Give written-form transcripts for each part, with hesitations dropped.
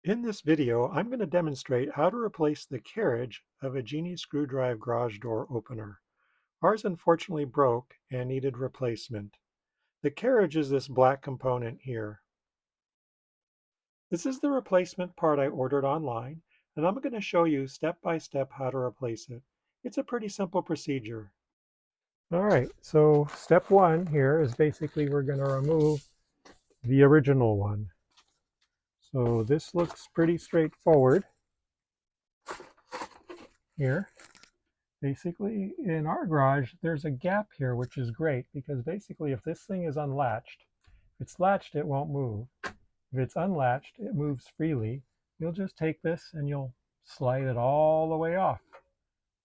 In this video, I'm going to demonstrate how to replace the carriage of a Genie screw drive garage door opener. Ours unfortunately broke and needed replacement. The carriage is this black component here. This is the replacement part I ordered online, and I'm going to show you step by step how to replace it. It's a pretty simple procedure. All right, so step one here is basically we're going to remove the original one. So this looks pretty straightforward here. Basically, in our garage, there's a gap here, which is great because basically if this thing is unlatched, if it's latched, it won't move. If it's unlatched, it moves freely. You'll just take this and you'll slide it all the way off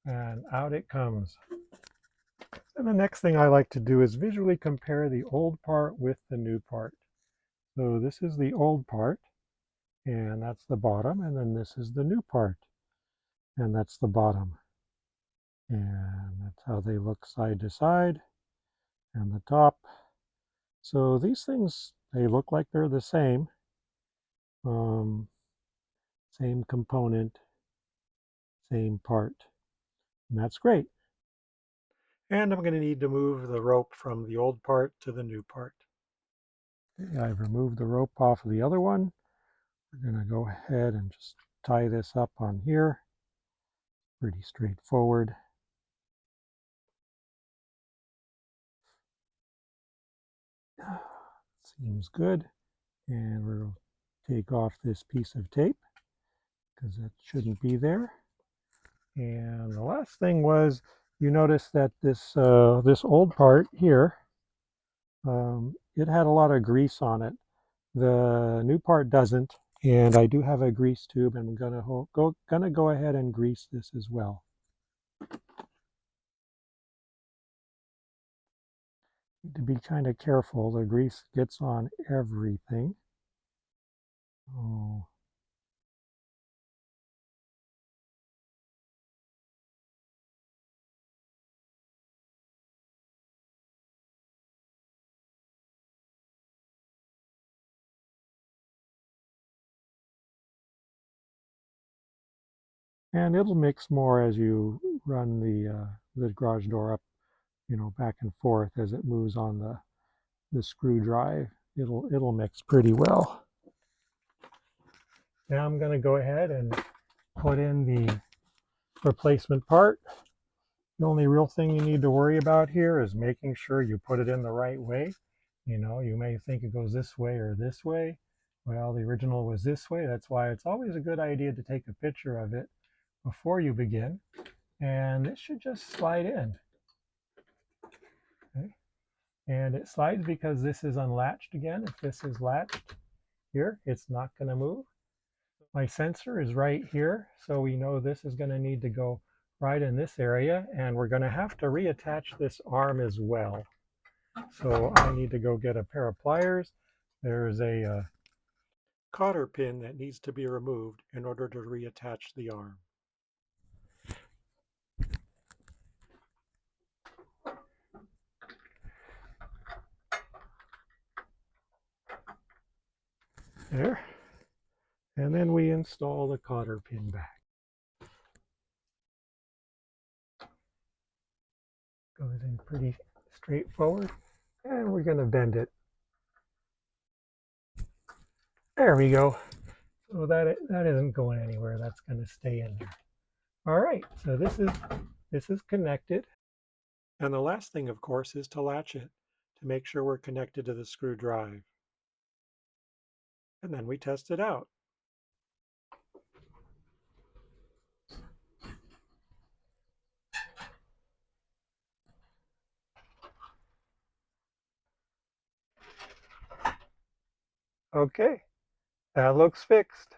and out it comes. And the next thing I like to do is visually compare the old part with the new part. So this is the old part and that's the bottom, and then this is the new part and that's the bottom. And that's how they look side to side, and the top. So these things, they look like they're the same. Same component, same part. And that's great. And I'm going to need to move the rope from the old part to the new part. Okay, I've removed the rope off of the other one. We're going to go ahead and just tie this up on here. Pretty straightforward. Seems good. And we'll take off this piece of tape because that shouldn't be there. And the last thing was, you notice that this this old part here, it had a lot of grease on it. The new part doesn't, and I do have a grease tube, and I'm gonna go ahead and grease this as well. Need to be kind of careful. The grease gets on everything. Oh. And it'll mix more as you run the garage door up, back and forth as it moves on the screw drive. It'll mix pretty well. Now I'm going to go ahead and put in the replacement part. The only real thing you need to worry about here is making sure you put it in the right way. You may think it goes this way or this way. Well, the original was this way. That's why it's always a good idea to take a picture of it before you begin. And it should just slide in. Okay. And it slides because this is unlatched again. If this is latched here, it's not going to move. My sensor is right here, so we know this is going to need to go right in this area, and we're going to have to reattach this arm as well. So I need to go get a pair of pliers. There's a cotter pin that needs to be removed in order to reattach the arm. There. And then we install the cotter pin back. Goes in pretty straightforward, and we're going to bend it. There we go. So that isn't going anywhere. That's going to stay in there. All right, so this is connected. And the last thing, of course, is to latch it to make sure we're connected to the screw drive. And then we test it out. Okay, that looks fixed.